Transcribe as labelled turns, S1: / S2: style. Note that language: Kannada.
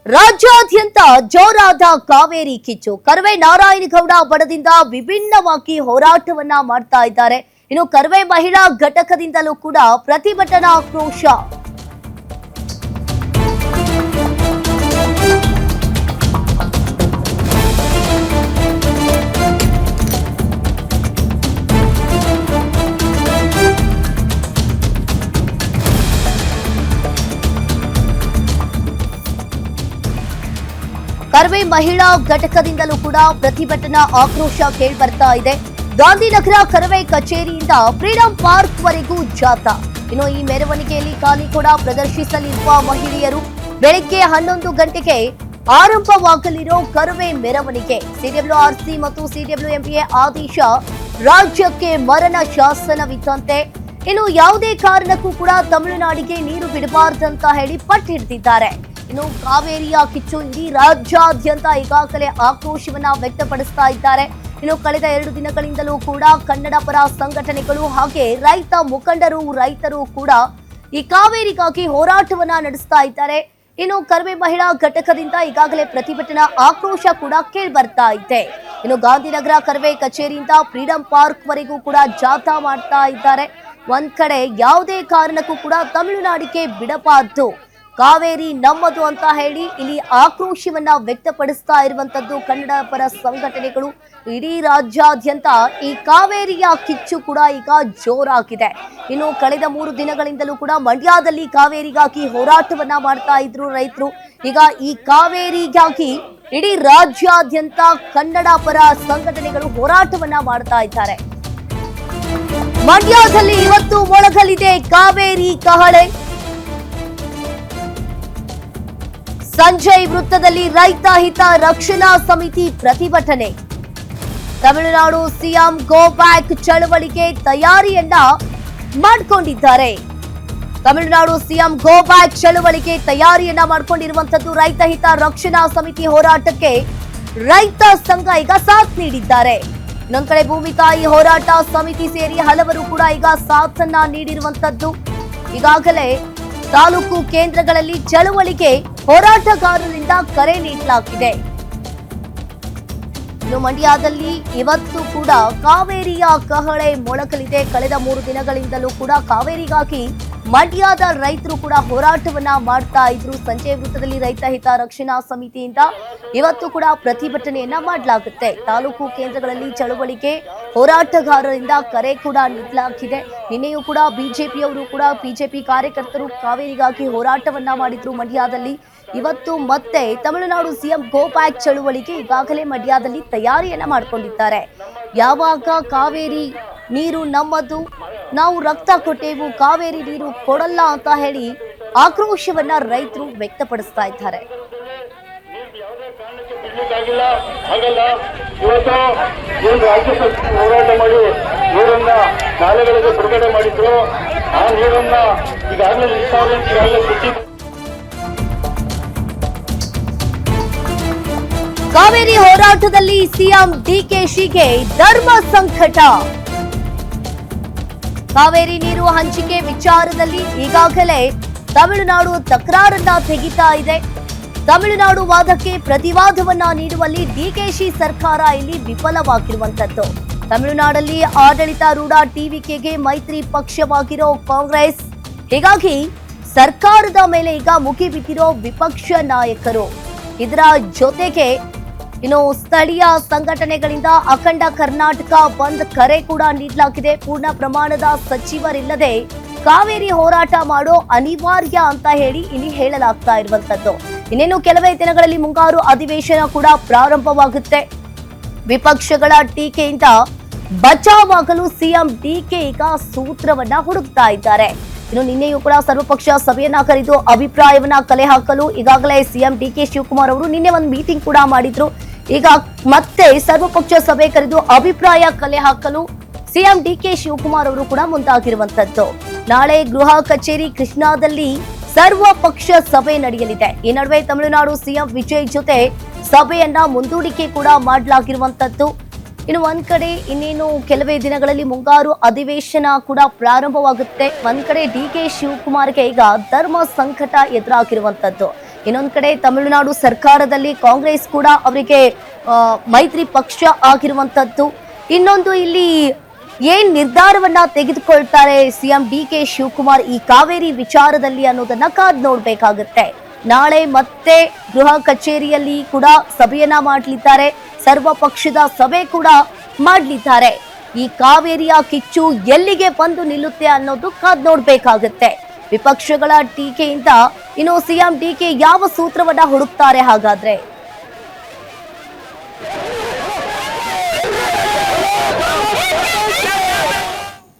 S1: ರಾಜ್ಯಾದ್ಯಂತ ಜೋರಾದ ಕಾವೇರಿ ಕಿಚ್ಚು. ಕರ್ವೆ ನಾರಾಯಣಗೌಡ ಬಣದಿಂದ ವಿಭಿನ್ನವಾಗಿ ಹೋರಾಟವನ್ನ ಮಾಡ್ತಾ ಇದ್ದಾರೆ. ಇನ್ನು ಕರ್ವೆ ಮಹಿಳಾ ಘಟಕದಿಂದಲೂ ಕೂಡ ಪ್ರತಿಭಟನಾ ಆಕ್ರೋಶ. ಕರ್ವೆ ಮಹಿಳಾ ಘಟಕದಿಂದಲೂ ಕೂಡ ಪ್ರತಿಭಟನಾ ಆಕ್ರೋಶ ಕೇಳಿಬರ್ತಾ ಇದೆ. ಗಾಂಧಿನಗರ ಕರ್ವೆ ಕಚೇರಿಯಿಂದ ಫ್ರೀಡಂ ಪಾರ್ಕ್ ವರೆಗೂ ಜಾಥಾ. ಇನ್ನು ಈ ಮೆರವಣಿಗೆಯಲ್ಲಿ ಖಾಲಿ ಕೂಡ ಪ್ರದರ್ಶಿಸಲಿರುವ ಮಹಿಳೆಯರು ಬೆಳಗ್ಗೆ 11 ಗಂಟೆಗೆ ಆರಂಭವಾಗಲಿರೋ ಕರ್ವೆ ಮೆರವಣಿಗೆ. ಸಿಡಬ್ಲ್ಯೂಆರ್ಸಿ ಮತ್ತು ಸಿಡಬ್ಲ್ಯೂಎಂಪಿಎ ಆದೇಶ ರಾಜ್ಯಕ್ಕೆ ಮರಣ ಶಾಸನವಿದ್ದಂತೆ. ಇನ್ನು ಯಾವುದೇ ಕಾರಣಕ್ಕೂ ಕೂಡ ತಮಿಳುನಾಡಿಗೆ ನೀರು ಬಿಡಬಾರ್ದಂತ ಹೇಳಿ ಪಟ್ಟು ಹಿಡಿದಿದ್ದಾರೆ. ಇನ್ನು ಕಾವೇರಿಯ ಕಿಚ್ಚು ಇಡೀ ರಾಜ್ಯಾದ್ಯಂತ ಈಗಾಗಲೇ ಆಕ್ರೋಶವನ್ನ ವ್ಯಕ್ತಪಡಿಸ್ತಾ ಇದ್ದಾರೆ. ಇನ್ನು ಕಳೆದ 2 ದಿನಗಳಿಂದಲೂ ಕೂಡ ಕನ್ನಡ ಪರ ಸಂಘಟನೆಗಳು ಹಾಗೆ ರೈತ ಮುಖಂಡರು ರೈತರು ಕೂಡ ಈ ಕಾವೇರಿಗಾಗಿ ಹೋರಾಟವನ್ನ ನಡೆಸ್ತಾ ಇದ್ದಾರೆ. ಇನ್ನು ಕರ್ವೆ ಮಹಿಳಾ ಘಟಕದಿಂದ ಈಗಾಗಲೇ ಪ್ರತಿಭಟನಾ ಆಕ್ರೋಶ ಕೂಡ ಕೇಳಿ ಬರ್ತಾ ಇದೆ. ಇನ್ನು ಗಾಂಧಿನಗರ ಕರ್ವೆ ಕಚೇರಿಯಿಂದ ಫ್ರೀಡಂ ಪಾರ್ಕ್ ವರೆಗೂ ಕೂಡ ಜಾಥಾ ಮಾಡ್ತಾ ಇದ್ದಾರೆ. ಒಂದ್ ಕಡೆ ಯಾವುದೇ ಕಾರಣಕ್ಕೂ ಕೂಡ ತಮಿಳುನಾಡಿಗೆ ಬಿಡಬಾರ್ದು, ಕಾವೇರಿ ನಮ್ಮದು ಅಂತ ಹೇಳಿ ಇಲ್ಲಿ ಆಕ್ರೋಶವನ್ನ ವ್ಯಕ್ತಪಡಿಸ್ತಾ ಇರುವಂತದ್ದು ಕನ್ನಡ ಪರ ಸಂಘಟನೆಗಳು. ಇಡೀ ರಾಜ್ಯಾದ್ಯಂತ ಈ ಕಾವೇರಿಯ ಕಿಚ್ಚು ಕೂಡ ಈಗ ಜೋರಾಗಿದೆ. ಇನ್ನು ಕಳೆದ 3 ದಿನಗಳಿಂದಲೂ ಕೂಡ ಮಂಡ್ಯದಲ್ಲಿ ಕಾವೇರಿಗಾಗಿ ಹೋರಾಟವನ್ನ ಮಾಡ್ತಾ ಇದ್ರು ರೈತರು. ಈಗ ಈ ಕಾವೇರಿಗಾಗಿ ಇಡೀ ರಾಜ್ಯಾದ್ಯಂತ ಕನ್ನಡ ಪರ ಸಂಘಟನೆಗಳು ಹೋರಾಟವನ್ನ ಮಾಡ್ತಾ ಇದ್ದಾರೆ. ಮಂಡ್ಯದಲ್ಲಿ ಇವತ್ತು ಮೊಳಗಲಿದೆ ಕಾವೇರಿ ಕಹಳೆ. ಸಂಜಯ್ ವೃತ್ತದಲ್ಲಿ ರೈತ ಹಿತ ರಕ್ಷಣಾ ಸಮಿತಿ ಪ್ರತಿಭಟನೆ. ತಮಿಳುನಾಡು ಸಿಎಂ ಗೋ ಬ್ಯಾಕ್ ಚಳವಳಿಗೆ ತಯಾರಿಯನ್ನ ಮಾಡಿಕೊಂಡಿದ್ದಾರೆ. ತಮಿಳುನಾಡು ಸಿಎಂ ಗೋ ಬ್ಯಾಕ್ ಚಳವಳಿಗೆ ತಯಾರಿಯನ್ನ ಮಾಡಿಕೊಂಡಿರುವಂತದ್ದು ರೈತ ಹಿತ ರಕ್ಷಣಾ ಸಮಿತಿ ಹೋರಾಟಕ್ಕೆ ರೈತ ಸಂಘ ಈಗ ಸಾಥ್ ನೀಡಿದ್ದಾರೆ. ಇನ್ನೊಂದ್ ಕಡೆ ಭೂಮಿ ತಾಯಿ ಹೋರಾಟ ಸಮಿತಿ ಸೇರಿ ಹಲವರು ಕೂಡ ಈಗ ಸಾಥನ್ನ ನೀಡಿರುವಂತದ್ದು. ಈಗಾಗಲೇ ತಾಲೂಕು ಕೇಂದ್ರಗಳಲ್ಲಿ ಚಳವಳಿಗೆ ಹೋರಾಟಗಾರರಿಂದ ಕರೆ ನೀಡಲಾಗಿದೆ. ಇನ್ನು ಮಂಡ್ಯದಲ್ಲಿ ಇವತ್ತು ಕೂಡ ಕಾವೇರಿಯ ಕಹಳೆ ಮೊಳಗಲಿದೆ. ಕಳೆದ 3 ದಿನಗಳಿಂದಲೂ ಕೂಡ ಕಾವೇರಿಗಾಗಿ ಮಂಡ್ಯದ ರೈತರು ಕೂಡ ಹೋರಾಟವನ್ನ ಮಾಡ್ತಾ ಇದ್ರು. ಸಂಜೆ ವೃತ್ತದಲ್ಲಿ ರೈತ ಹಿತ ರಕ್ಷಣಾ ಸಮಿತಿಯಿಂದ ಇವತ್ತು ಕೂಡ ಪ್ರತಿಭಟನೆಯನ್ನ ಮಾಡಲಾಗುತ್ತೆ. ತಾಲೂಕು ಕೇಂದ್ರಗಳಲ್ಲಿ ಚಳವಳಿಗೆ ಹೋರಾಟಗಾರರಿಂದ ಕರೆ ಕೂಡ ನೀಡಲಾಗಿದೆ. ನಿನ್ನೆಯೂ ಕೂಡ ಬಿಜೆಪಿಯವರು ಕೂಡ ಬಿಜೆಪಿ ಕಾರ್ಯಕರ್ತರು ಕಾವೇರಿಗಾಗಿ ಹೋರಾಟವನ್ನ ಮಾಡಿದ್ರು ಮಂಡ್ಯದಲ್ಲಿ. ಇವತ್ತು ಮತ್ತೆ ತಮಿಳುನಾಡು ಸಿಎಂ ಗೋ ಬ್ಯಾಕ್ ಚಳುವಳಿಗೆ ಈಗಾಗಲೇ ಮಂಡ್ಯದಲ್ಲಿ ತಯಾರಿಯನ್ನ ಮಾಡಿಕೊಂಡಿದ್ದಾರೆ. ಯಾವಾಗ ಕಾವೇರಿ ನೀರು ನಮ್ಮದು, ನಾವು ರಕ್ತ ಕೊಟ್ಟೆವು, ಕಾವೇರಿ ನೀರು ಕೊಡಲ್ಲ ಅಂತ ಹೇಳಿ ಆಕ್ರೋಶವನ್ನ ರೈತರು ವ್ಯಕ್ತಪಡಿಸ್ತಾ ಇದ್ದಾರೆ.
S2: ಹೋರಾಟ ಮಾಡಿ ನೀರನ್ನ ನಾಲೆಗಳಿಗೆ ಬಿಡುಗಡೆ ಮಾಡಿದ್ರು. ಆ ನೀರನ್ನ ಈಗಾಗಲೇ
S1: ಕಾವೇರಿ ಹೋರಾಟದಲ್ಲಿ ಸಿಎಂ ಡಿಕೆಶಿಗೆ ಧರ್ಮ ಸಂಕಟ. ಕಾವೇರಿ ನೀರು ಹಂಚಿಕೆ ವಿಚಾರದಲ್ಲಿ ಈಗಾಗಲೇ ತಮಿಳುನಾಡು ತಕರಾರನ್ನ ತೆಗಿತಾ ಇದೆ. ತಮಿಳುನಾಡು ವಾದಕ್ಕೆ ಪ್ರತಿವಾದವನ್ನ ನೀಡುವಲ್ಲಿ ಡಿಕೆಶಿ ಸರ್ಕಾರ ಇಲ್ಲಿ ವಿಫಲವಾಗಿರುವಂತದ್ದು. ತಮಿಳುನಾಡಲ್ಲಿ ಆಡಳಿತಾರೂಢ ಟಿವಿಕೆಗೆ ಮೈತ್ರಿ ಪಕ್ಷವಾಗಿರೋ ಕಾಂಗ್ರೆಸ್, ಹೀಗಾಗಿ ಸರ್ಕಾರದ ಮೇಲೆ ಈಗ ಮುಗಿಬಿದ್ದಿರೋ ವಿಪಕ್ಷ ನಾಯಕರು. ಇದರ ಜೊತೆಗೆ ಇನ್ನು ಸ್ಥಳೀಯ ಸಂಘಟನೆಗಳಿಂದ ಅಖಂಡ ಕರ್ನಾಟಕ ಬಂದ್ ಕರೆ ಕೂಡ ನೀಡಲಾಗಿದೆ. ಪೂರ್ಣ ಪ್ರಮಾಣದ ಸಚಿವರಿಲ್ಲದೆ ಕಾವೇರಿ ಹೋರಾಟ ಮಾಡೋ ಅನಿವಾರ್ಯ ಅಂತ ಹೇಳಿ ಇಲ್ಲಿ ಹೇಳಲಾಗ್ತಾ ಇರುವಂತದ್ದು. ಇನ್ನೇನು ಕೆಲವೇ ದಿನಗಳಲ್ಲಿ ಮುಂಗಾರು ಅಧಿವೇಶನ ಕೂಡ ಪ್ರಾರಂಭವಾಗುತ್ತೆ. ವಿಪಕ್ಷಗಳ ಟೀಕೆಯಿಂದ ಬಚಾವಾಗಲು ಸಿಎಂ ಡಿಕೆ ಈಗ ಸೂತ್ರವನ್ನ ಹುಡುಕ್ತಾ ಇದ್ದಾರೆ. ಇನ್ನು ನಿನ್ನೆಯೂ ಕೂಡ ಸರ್ವಪಕ್ಷ ಸಭೆಯನ್ನ ಕರೆದು ಅಭಿಪ್ರಾಯವನ್ನ ಕಲೆ ಹಾಕಲು ಈಗಾಗಲೇ ಸಿಎಂ ಡಿಕೆ ಶಿವಕುಮಾರ್ ಅವರು ನಿನ್ನೆ ಒಂದು ಮೀಟಿಂಗ್ ಕೂಡ ಮಾಡಿದ್ರು. ಈಗ ಮತ್ತೆ ಸರ್ವಪಕ್ಷ ಸಭೆ ಕರೆದು ಅಭಿಪ್ರಾಯ ಕಲೆ ಹಾಕಲು ಸಿಎಂ ಡಿಕೆ ಶಿವಕುಮಾರ್ ಅವರು ಕೂಡ ಮುಂದಾಗಿರುವಂತದ್ದು. ನಾಳೆ ಗೃಹ ಕಚೇರಿ ಕೃಷ್ಣಾದಲ್ಲಿ ಸರ್ವಪಕ್ಷ ಸಭೆ ನಡೆಯಲಿದೆ. ಈ ನಡುವೆ ತಮಿಳುನಾಡು ಸಿಎಂ ವಿಜಯ್ ಜೊತೆ ಸಭೆಯನ್ನ ಮುಂದೂಡಿಕೆ ಕೂಡ ಮಾಡಲಾಗಿರುವಂತದ್ದು. ಇನ್ನು ಒಂದ್ ಕಡೆ ಇನ್ನೇನು ಕೆಲವೇ ದಿನಗಳಲ್ಲಿ ಮುಂಗಾರು ಅಧಿವೇಶನ ಕೂಡ ಪ್ರಾರಂಭವಾಗುತ್ತೆ. ಒಂದ್ ಕಡೆ ಡಿಕೆ ಶಿವಕುಮಾರ್ಗೆ ಈಗ ಧರ್ಮ ಸಂಕಟ ಎದುರಾಗಿರುವಂತದ್ದು. ಇನ್ನೊಂದ್ ಕಡೆ ತಮಿಳುನಾಡು ಸರ್ಕಾರದಲ್ಲಿ ಕಾಂಗ್ರೆಸ್ ಕೂಡ ಅವರಿಗೆ ಮೈತ್ರಿ ಪಕ್ಷ ಆಗಿರುವಂತದ್ದು. ಇನ್ನೊಂದು ಇಲ್ಲಿ ಏನ್ ನಿರ್ಧಾರವನ್ನ ತೆಗೆದುಕೊಳ್ತಾರೆ ಸಿಎಂ ಡಿ.ಕೆ. ಶಿವಕುಮಾರ್ ಈ ಕಾವೇರಿ ವಿಚಾರದಲ್ಲಿ ಅನ್ನೋದನ್ನ ಕಾದ್ ನೋಡ್ಬೇಕಾಗುತ್ತೆ. ನಾಳೆ ಮತ್ತೆ ಗೃಹ ಕಚೇರಿಯಲ್ಲಿ ಕೂಡ ಸಭೆಯನ್ನ ಮಾಡಲಿದ್ದಾರೆ, ಸರ್ವ ಪಕ್ಷದ ಸಭೆ ಕೂಡ ಮಾಡಲಿದ್ದಾರೆ. ಈ ಕಾವೇರಿಯ ಕಿಚ್ಚು ಎಲ್ಲಿಗೆ ಬಂದು ನಿಲ್ಲುತ್ತೆ ಅನ್ನೋದು ಕಾದ್ ನೋಡ್ಬೇಕಾಗುತ್ತೆ. ವಿಪಕ್ಷಗಳ ಟೀಕೆಯಿಂದ ಇನ್ನು ಸಿಎಂ ಡಿ.ಕೆ. ಯಾವ ಸೂತ್ರವನ್ನ ಹುಡುಕ್ತಾರೆ ಹಾಗಾದ್ರೆ?